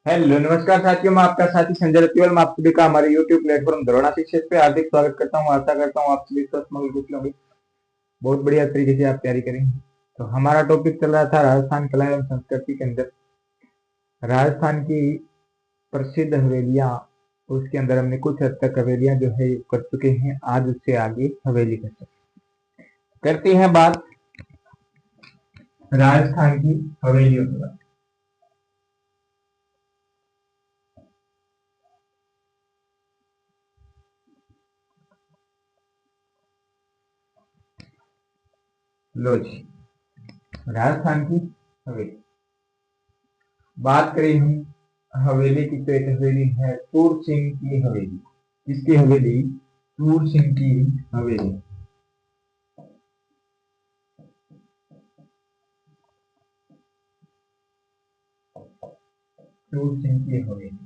Hello नमस्कार साथियों, मैं आपका साथी संजय रतिवाल। मैं आप सभी का हमारे YouTube प्लेटफॉर्म धरोणा शिक्षक पे हार्दिक स्वागत करता हूँ। आशा करता हूँ आप सभी स्वस्थ मगल कुशल होंगे। बहुत बढ़िया तरीके से आप तैयारी करेंगे। तो हमारा टॉपिक चल रहा था राजस्थान कला एवं संस्कृति के अंदर राजस्थान की प्रसिद्ध हवेलियां। उसके अंदर हमने कुछ हद तक हवेलियां जो है कर चुके हैं। आज उससे आगे हवेली करते हैं बात राजस्थान की हवेलियों की। लो जी, राजस्थान की हवेली बात करें हम हवेली की, तो एक हवेली है सूर सिंह की हवेली। किसकी हवेली? सूर सिंह की हवेली। सूर सिंह की हवेली,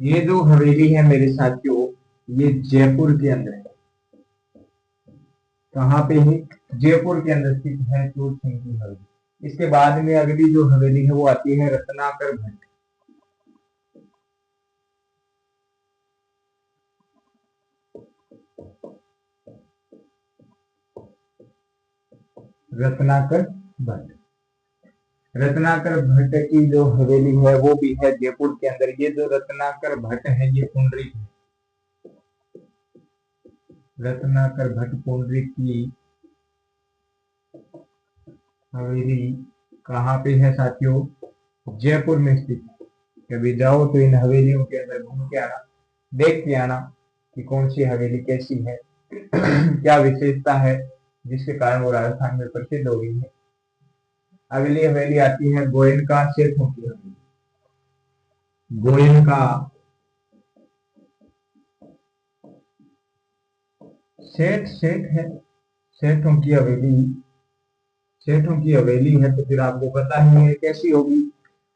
ये जो हवेली है मेरे साथियों, ये जयपुर के अंदर है। कहाँ पे है? जयपुर के अंदर स्थित है सूर सिंह की हवेली। इसके बाद में अगली जो हवेली है वो आती है रत्नाकर भट्ट। रत्नाकर भट्ट, रत्नाकर भट्ट की जो हवेली है वो भी है जयपुर के अंदर। ये जो रत्नाकर भट्ट है ये पुंडरीक है। रत्नाकर भट्ट पुंडरीक की हवेली कहाँ पे है साथियों? जयपुर में स्थित है। कभी जाओ तो इन हवेलियों के अंदर घूम के आना, देख के आना कि कौन सी हवेली कैसी है, क्या विशेषता है जिसके कारण वो राजस्थान में प्रसिद्ध हो गई है। अगली हवेली आती है गोयनका सेठों की हवेली। गोयनका सेठ सेठ है, सेठों की हवेली। सेठों की हवेली है तो फिर आपको पता ही है कैसी होगी।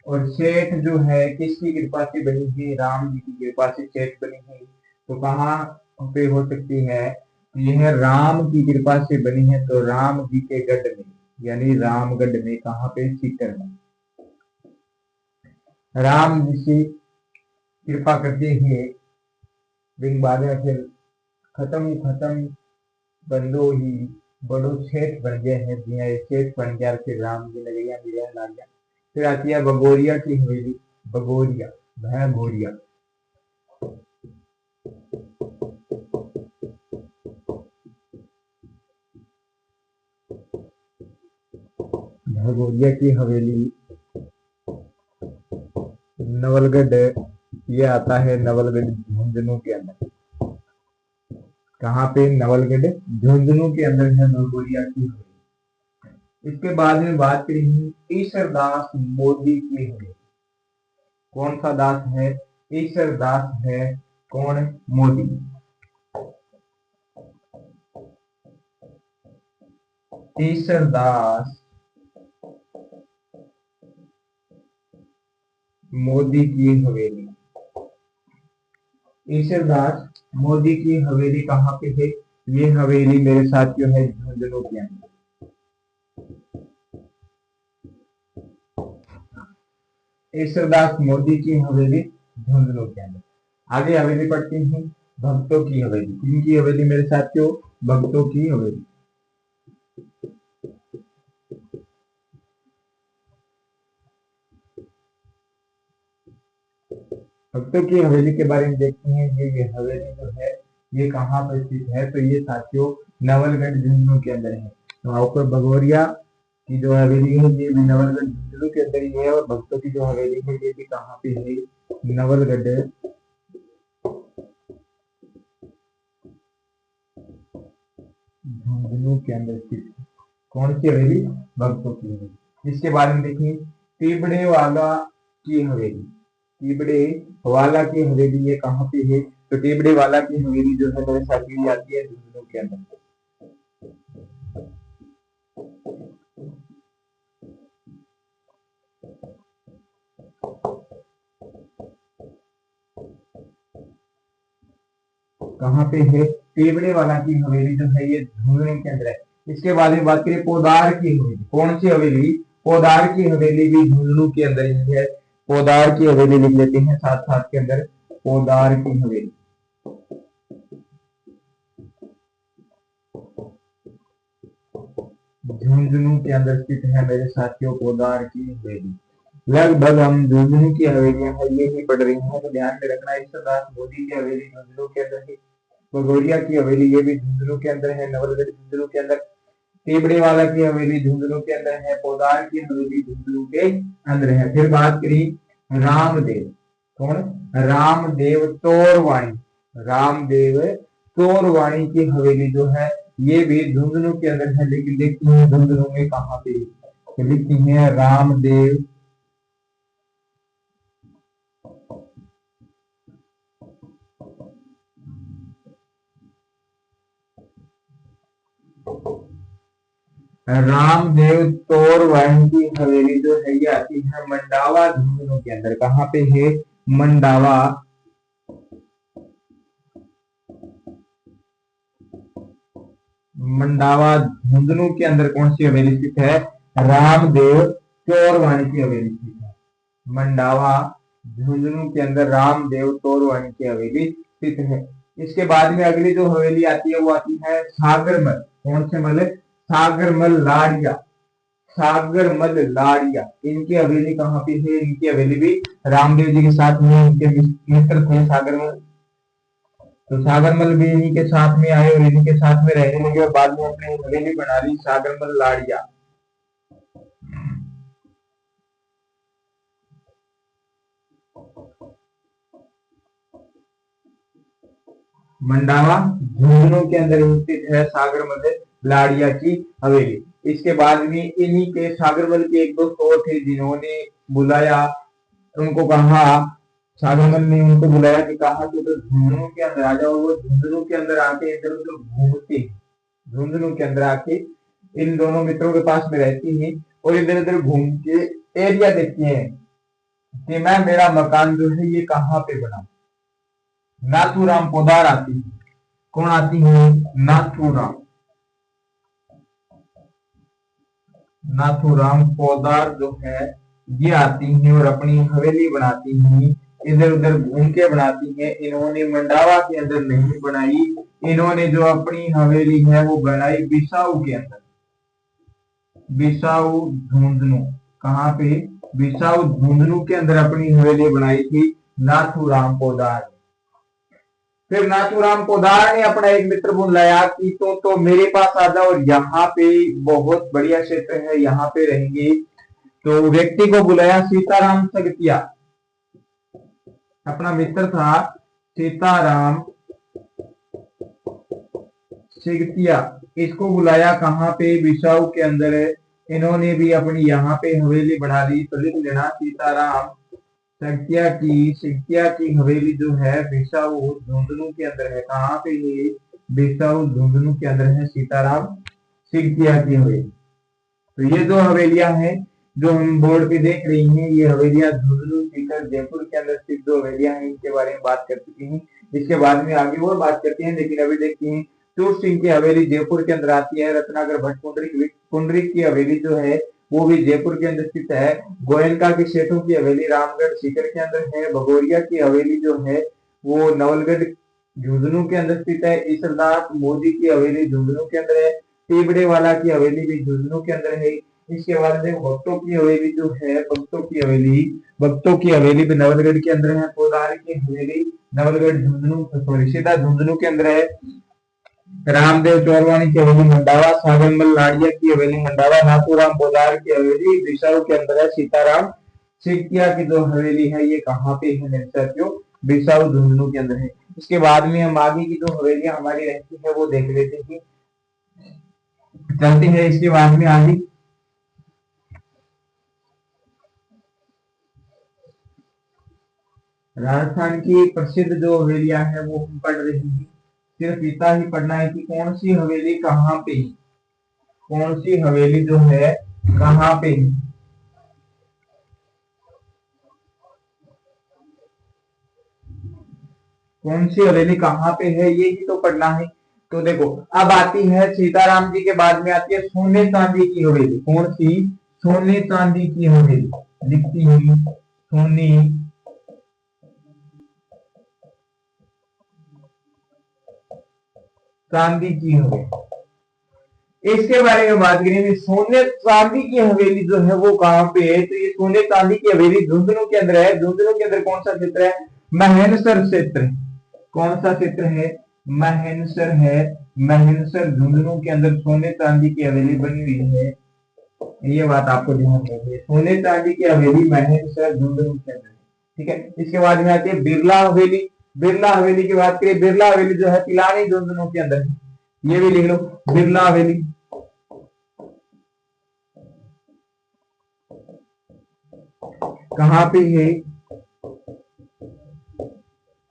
और सेठ जो है किसकी कृपा से बनी है? राम जी की कृपा से सेठ बनी है। तो कहाँ पे हो सकती है? यह राम की कृपा से बनी है, तो राम जी के गढ़ में, यानी रामगढ़ में। कहाँ पे? सीकर में। राम जी से कृपा करते हुए बिन बाजा फिर खत्म खत्म बंदो ही बड़ो सेठ बन गए हैं। जिया सेठ बन गया, फिर राम जी नगरिया में रहने लग गया। फिर आती है बगोरिया की हवेली। बगोरिया, भगोरिया, भगोरिया की हवेली नवलगढ़, ये आता है नवलगढ़ झुंझुनू के अंदर। कहाँ पे? नवलगढ़ झुंझुनू के अंदर है भगोरिया की हवेली। इसके बाद में बात करेंगे ईश्वर दास मोदी की हवेली। कौन सा दास है? ईश्वर दास है। कौन? मोदी। ईश्वर दास मोदी की हवेली। ईश्वर दास मोदी की हवेली कहाँ पे है? ये हवेली मेरे साथियों है झुंझुनू के अंदर। ईश्वरदास मोदी की हवेली झुंझुनू के अंदर। आगे हवेली पढ़ते हैं भक्तों की हवेली। किनकी हवेली मेरे साथियों? भक्तों की हवेली। भक्तों की हवेली के बारे में देखते हैं। ये हवेली जो है ये कहाँ पर स्थित है? तो ये साथियों नवलगढ़ झुंझुनू के अंदर है। तो ऊपर भगोरिया की जो हवेली है ये भी नवलगढ़ झुंझुनू के अंदर ही है। और भक्तों की जो हवेली है ये भी कहाँ पे है? नवलगढ़ झुंझुनू के अंदर स्थित है। कौन सी हवेली? भक्तों की हवेली। इसके बारे में देखिए तिबड़े वाला की हवेली। तिबड़े वाला की हवेली ये कहाँ पे है? तो तिबड़े वाला की हवेली जो है मेरे साथी आती है झुंझुनू के अंदर। कहाँ पे है? तिबड़े वाला की हवेली जो है ये झुंझुनू के अंदर है। इसके बाद में बात करें पोदार की हवेली। कौन सी हवेली? पोदार की हवेली भी झुंझुनू के अंदर ही है। पोदार की हवेली लिख लेते हैं साथ साथ के अंदर, पोदार की हवेली। झुंझुनू के अंदर स्थित है मेरे साथियों पोदार की हवेली। लगभग हम झुंझुनू की हवेलियां है ये ही पढ़ रही हैं, तो ध्यान में रखना। ईश्वरदास मोदी की हवेली झुंझुनू के अंदर है, भगोरिया की हवेली ये भी झुंझुनू के अंदर है, नवलगढ़ झुंझुनू के अंदर, टीबड़े वाला की हवेली झुंझुनू के अंदर है, पोदार की हवेली झुंझुनू के अंदर है। फिर बात करी रामदेव, कौन? रामदेव तोरवाणी, रामदेव तोरवाणी की हवेली जो है ये भी झुंझुनू के अंदर है, लेकिन देखते हैं झुंझुनू में कहां पे, तो लिखती है रामदेव रामदेव तोरवाणी की हवेली जो है ये आती है मंडावा झुंझुनू के अंदर। कहां पे है? मंडावा, मंडावा झुंझुनू के अंदर कौन सी हवेली स्थित है? रामदेव तोरवाणी की हवेली स्थित है। मंडावा झुंझुनू के अंदर रामदेव तोरवाणी की हवेली स्थित है। इसके बाद में अगली जो हवेली आती है वो आती है सागरमल। कौन से मल? सागरमल लाड़िया, सागरमल लाड़िया। इनकी हवेली कहाँ पे है? इनकी हवेली भी रामदेव जी के साथ में, इनके मित्र थे सागरमल, तो सागरमल भी इन्हीं के साथ में आए और इन्हीं के साथ में रहने लगे और बाद में अपनी हवेली बना ली सागरमल लाड़िया। मंडावा झुंझुनू के अंदर स्थित है सागरमल लाड़िया की हवेली। इसके बाद में इन्हीं के सागरमल के एक दोस्त और थे जिन्होंने बुलाया, उनको कहा, सागरमल ने उनको बुलाया कि कहा कि तो झुंझुनू के अंदर आ जाओ। वो झुंझुनू के अंदर आके इधर उधर घूमते, झुंझुनू के अंदर आके इन दोनों मित्रों के पास में रहती है और इधर उधर घूम के एरिया देखती है कि मैं, मेरा मकान जो है ये कहाँ पे बना। नाथूराम पोदार आती है। कौन आती है? नाथूराम, नाथूराम पोदार जो है ये आती है और अपनी हवेली बनाती है, इधर उधर घूम के बनाती है। इन्होंने मंडावा के अंदर नहीं बनाई, इन्होंने जो अपनी हवेली है वो बनाई बिसाऊ के अंदर, बिसाऊ झुंझुनू। कहाँ पे? बिसाऊ झुंझुनू के अंदर अपनी हवेली बनाई थी नाथूराम पोदार। फिर नाथूराम पोदार ने अपना एक मित्र बुलाया कि तो मेरे पास आ जाओ और यहाँ पे बहुत बढ़िया क्षेत्र है, यहाँ पे रहेंगे। तो व्यक्ति को बुलाया सीताराम सगतिया, अपना मित्र था सीताराम सिगतिया, इसको बुलाया कहाँ पे? बिसाऊ के अंदर है। इन्होंने भी अपनी यहाँ पे हवेली बना ली, तो लिख लेना सीताराम सिगतिया की हवेली जो है बिसाऊ झुंझुनू के अंदर है। कहाँ पे ये? बिसाऊ झुंझुनू के अंदर है सीताराम सिगतिया की हवेली। तो ये दो हवेलियां हैं जो हम बोर्ड पे देख रही हैं, ये हवेलियां झुंझुनू सीकर जयपुर के अंदर स्थित दो हवेलियां हैं, इनके बारे में बात कर चुकी हैं। इसके बाद में आगे और बात करते हैं, लेकिन अभी देखते हैं चूर सिंह की हवेली जयपुर के अंदर आती है। रत्नाकर भट्ट पुंडरीक की हवेली जो है वो भी जयपुर के अंदर स्थित है। गोयनका के सेठों की हवेली रामगढ़ सीकर के अंदर है। भगोरिया की हवेली जो है वो नवलगढ़ झुंझुनू के अंदर स्थित है। ईश्वरदास मोदी की हवेली झुंझुनू के अंदर है। टीबड़े वाला की हवेली भी झुंझुनू के अंदर है। इसके बाद में भक्तों की हवेली जो है, भक्तों की हवेली भी नवलगढ़ के अंदर है। पोदार की हवेली नवलगढ़ झुंझुनू सॉरी सीधा झुंझुनू के अंदर है। रामदेव तोरवाणी की हवेली मंडावा, सागरमल लाड़िया की हवेली मंडावा, नाथूराम पोदार की हवेली बिसाऊ के अंदर है। सीताराम सिगतिया की जो हवेली है ये कहाँ पे है मेरे साथियों? बिसाऊ झुंझुनू के अंदर है। इसके बाद में हम आगे की जो हवेलियां हमारी रहती है वो देख लेते हैं, चलते हैं इसके बाद में आगे। राजस्थान की प्रसिद्ध जो हवेलियां हैं वो हम पढ़ रही हैं, सिर्फ इतना ही पढ़ना है कि कौन सी हवेली कहाँ पे, कौन सी हवेली जो है कहाँ पे, कौन सी हवेली कहाँ पे है ये ही तो पढ़ना है। तो देखो अब आती है सीताराम जी के बाद में आती है सोने चांदी की हवेली। कौन सी? सोने चांदी की हवेली लिखती हुई सोने चांदी की हवेली। इसके बारे में बात करें, सोने चांदी की हवेली जो है वो कहाँ पे है, तो ये सोने चांदी की हवेली झुंझुनू के अंदर है। झुंझुनू के अंदर कौन सा क्षेत्र है, महेनसर क्षेत्र। कौन सा क्षेत्र है, महेनसर है। महेनसर झुंझुनू के अंदर सोने चांदी की हवेली बनी हुई है। ये बात आपको ध्यान रखनी है, सोने चांदी की हवेली महेनसर झुंझुनू के अंदर है। ठीक है, इसके बाद में आती है बिरला हवेली। बिरला हवेली की बात करें, बिरला हवेली जो है पिलानी झुंझुनू के अंदर है। ये भी लिख लो, बिरला हवेली कहाँ पे है,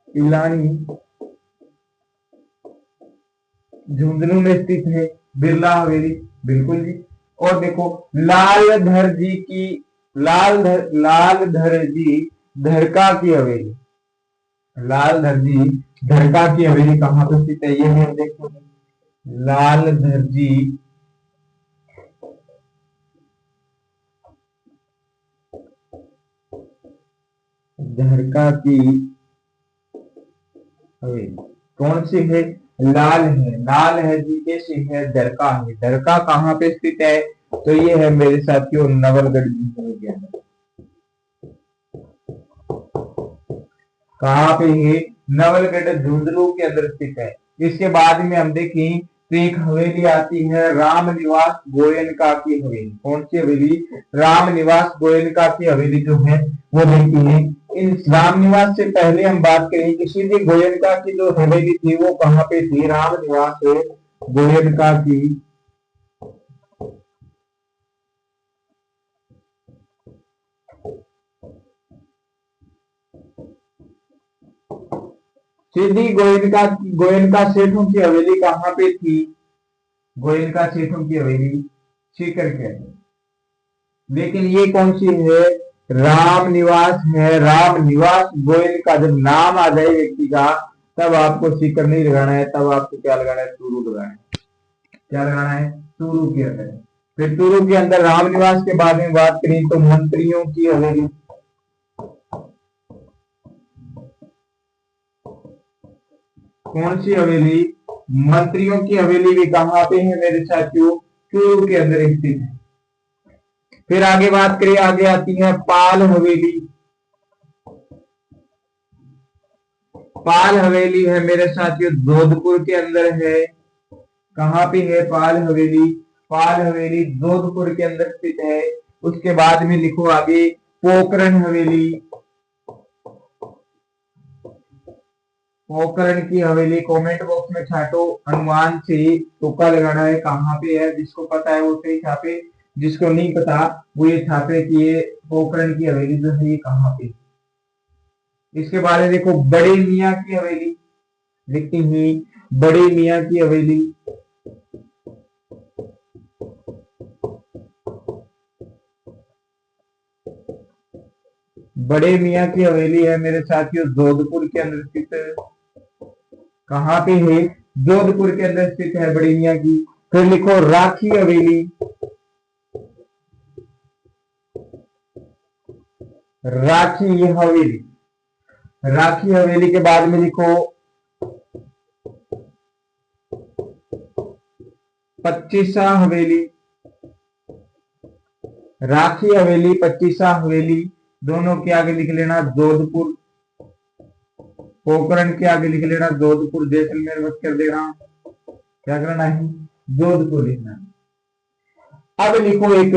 पिलानी झुंझुनू में स्थित है बिरला हवेली, बिल्कुल जी। और देखो लालधर जी की, लालधर जी धरका की हवेली, लालधर जी धरका की हवेली कहाँ पे स्थित है, ये हम देखो। लालधर जी धरका की हवेली कौन सी है, लाल है, लाल है जी कैसी है, दरका है। दरका कहाँ पे स्थित है, तो ये है मेरे साथियों नवलगढ़ जी। कहाँ पे है, नवलगढ़ झुंझुनू के अंदर स्थित है। इसके बाद में हम देखें तो एक हवेली आती है रामनिवास गोयनका की हवेली। कौन सी हवेली, रामनिवास गोयनका की हवेली जो है वो देखती है। इन रामनिवास से पहले हम बात करें किसी भी गोयनका की जो हवेली थी वो कहाँ पे थी, रामनिवास गोयनका की सीधी गोयनका सेठों की हवेली कहाँ पे थी, गोयनका सेठों की हवेली सीकर के अंदर। लेकिन ये कौन सी है, राम निवास है। राम निवास गोयल का जब नाम आ जाए व्यक्ति का तब आपको सीकर नहीं लगाना है, तब आपको क्या लगाना है, तुरु लगाना है। क्या लगाना है, तुरु के अंदर। फिर तुरु के अंदर राम निवास के बारे में बात करें तो मंत्रियों की हवेली, कौन सी हवेली, मंत्रियों की हवेली भी कहाँ पे है मेरे साथियों, तुरु के अंदर स्थित है। फिर आगे बात करें, आगे आती है पाल हवेली। पाल हवेली है मेरे साथियों जोधपुर के अंदर है। कहाँ पे है पाल हवेली, पाल हवेली जोधपुर के अंदर स्थित है। उसके बाद में लिखो आगे पोखरण हवेली, पोखरण की हवेली कमेंट बॉक्स में छाटो, अनुमान से तुक्का लगाना है कहाँ पे है, जिसको पता है वो सही छापे, जिसको नहीं पता वो ये छापे कि ये पोखरण की हवेली जो है ये कहाँ पे। इसके बाद में देखो बड़े मियाँ की हवेली, लिखती हुई बड़े मियाँ की हवेली, बड़े मियाँ की हवेली है मेरे साथियों जोधपुर के अंदर स्थित है। कहाँ पे है, जोधपुर के अंदर स्थित है बड़े मियाँ की। फिर लिखो राखी हवेली, राखी हवेली, राखी हवेली के बाद में लिखो पच्चीसा हवेली, राखी हवेली पच्चीसा हवेली दोनों के आगे लिख लेना जोधपुर, पोखरण के आगे लिख लेना जोधपुर, जैसलमेर मत कर देना, क्या करना है, जोधपुर लिखना। अब लिखो एक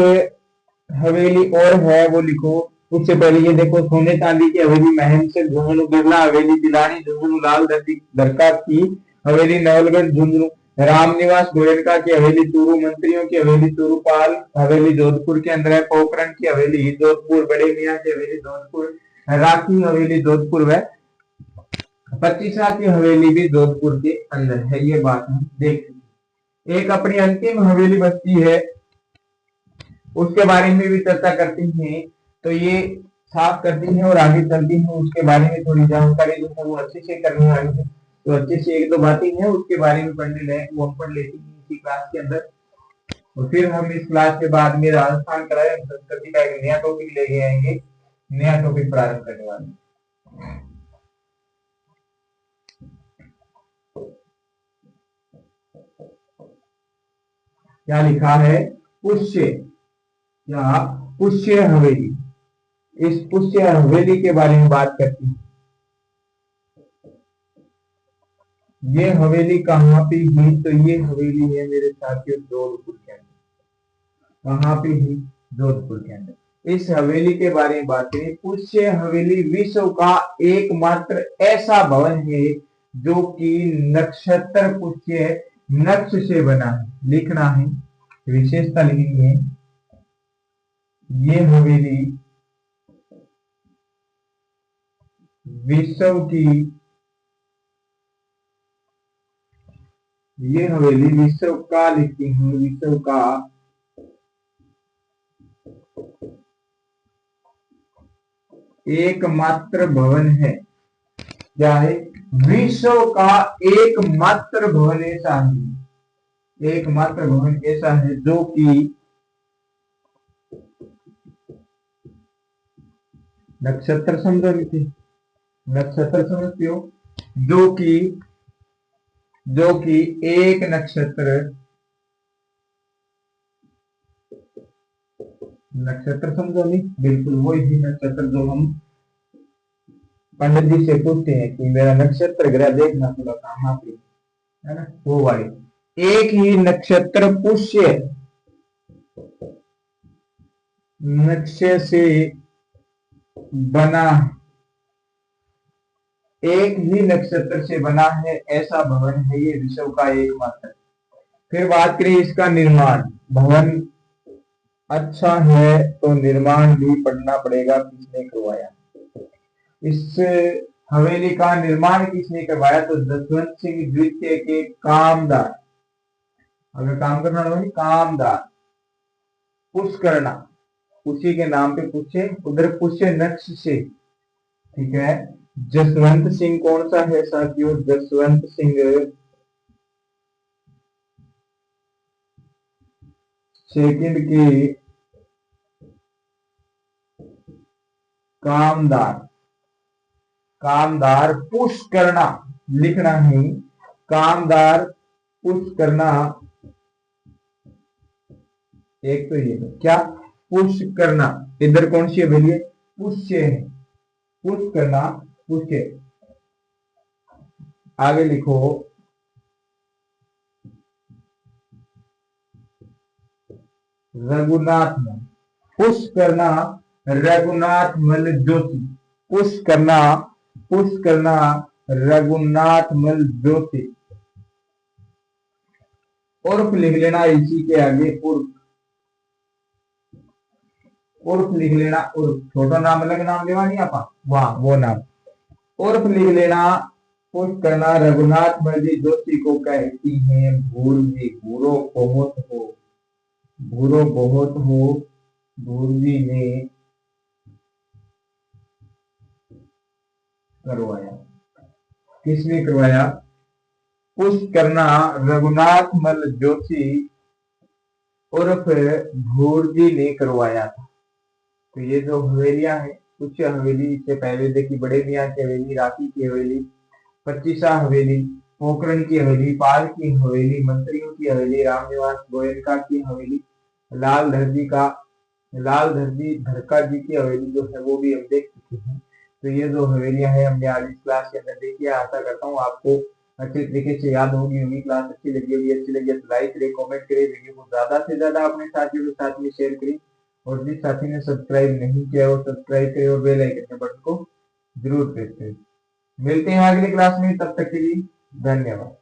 हवेली और है वो लिखो, उससे पहले ये देखो सोने चांदी की हवेली महनसर झुंझुनू, बिरला हवेली पिलानी झुंझुनू, लाल दरका की हवेली नवलगढ़ झुंझुनू, रामनिवास गोयनका की हवेली चूरू, मंत्रियों की हवेली चूरूपाल हवेली जोधपुर के अंदर है, पोखरण की हवेली जोधपुर, बड़े मियाँ की हवेली जोधपुर, राखी हवेली जोधपुर व पच्चीसा की हवेली भी जोधपुर के अंदर है। ये बात हम देख, एक अपनी अंतिम हवेली बचती है उसके बारे में भी चर्चा करती हैं, तो ये साफ करती है और आगे चलती है उसके बारे में थोड़ी जानकारी जो है वो अच्छे से करनी वाली है। तो अच्छे से एक दो बातें हैं उसके बारे में पढ़ने लायक वो हम पढ़ लेती हैं इसी क्लास के अंदर। और फिर हम इस क्लास के बाद में राजस्थान का संस्कृति का एक नया टॉपिक लेके आएंगे नया टॉपिक प्रारंभ करने वाले हैं। क्या लिखा है? पुष्य या पुष्य हवेली। इस पुष्य हवेली के बारे में बात करती है। ये हवेली कहाँ पे है? तो ये हवेली है मेरे साथियों जोधपुर के अंदर। कहाँ पे है? जोधपुर के अंदर। इस हवेली के बारे में बात करें, पुष्य हवेली विश्व का एकमात्र ऐसा भवन है जो कि नक्षत्र पुष्य नक्श से बना है। लिखना है, विशेषता लिखनी है। ये हवेली विश्व की, ये हवेली विश्व का लिखती हूँ, विश्व का एकमात्र भवन है। क्या है? विश्व का एकमात्र भवन ऐसा है, एकमात्र भवन ऐसा है जो कि नक्षत्र समझो, लिखी नक्षत्र समझते हो, जो कि एक नक्षत्र, नक्षत्र समझो नहीं, बिल्कुल वही नक्षत्र जो हम पंडित जी से पूछते हैं कि मेरा नक्षत्र ग्रह देखना थोड़ा कहाँ पे है ना, वो वाले। एक ही नक्षत्र पुष्य नक्शे से बना, एक ही नक्षत्र से बना है ऐसा भवन है ये विश्व का एकमात्र। फिर बात करें इसका निर्माण। भवन अच्छा है तो निर्माण भी पढ़ना पड़ेगा, किसने करवाया। इस हवेली का निर्माण किसने करवाया? तो जसवंत सिंह द्वितीय के कामदार, अगर काम करना हो कामदार पुष्करणा, उसी के नाम पे पुष्य, उधर पुष्य नक्श से, ठीक है। जसवंत सिंह कौन सा है साथियों? जसवंत सिंह सेकंड के कामदार, कामदार पुष्करणा लिखना है, कामदार पुष्करणा। एक तो ये क्या पुष्करणा, इधर कौन सी हवेली है? पुष्य है, पुष्करणा पुष्य। आगे लिखो रघुनाथ मल, पुष्करणा रघुनाथ मल जोशी, पुष्करणा पुष्करणा रघुनाथ मल जोशी। उर्फ लिख लेना इसी के आगे, उर्फ, उर्फ लिख लेना, उर्फ छोटा नाम अलग नाम लेवा नहीं आपा, वाह वो नाम उर्फ लिख लेना। पुष्करणा रघुनाथ मर्जी जोशी को कहती हैं भूरजी, भूरो बहुत हो, भूरो बहुत हो, भूरजी ने करवाया। किसने करवाया? पुष्करणा रघुनाथ मल जोशी उर्फ भूरजी ने करवाया था। तो ये जो हवेलियां हैं, कुछ हवेली इससे पहले देखी, बड़े मियाँ की हवेली, राखी की हवेली, पच्चीसा हवेली, पोखरण की हवेली, पाल की हवेली, मंत्रियों की हवेली, रामनिवास गोयनका की हवेली, लाल धरजी का, लाल धरजी धरका जी की हवेली जो है वो भी हम देख चुके हैं। तो ये जो हवेलियां हैं हमने आज इस क्लास के अंदर देखी है। आशा करता हूँ आपको अच्छे तरीके से याद होगी होगी। क्लास अच्छी लगी होगी, अच्छी लगी तो लाइक करें, कमेंट करें, वीडियो को ज्यादा से ज्यादा अपने साथियों के साथ में शेयर करें, और जिस साथी ने सब्सक्राइब नहीं किया वो सब्सक्राइब करे और बेल आइकन के बटन को जरूर प्रेस करें। मिलते हैं अगली क्लास में, तब तक के लिए धन्यवाद।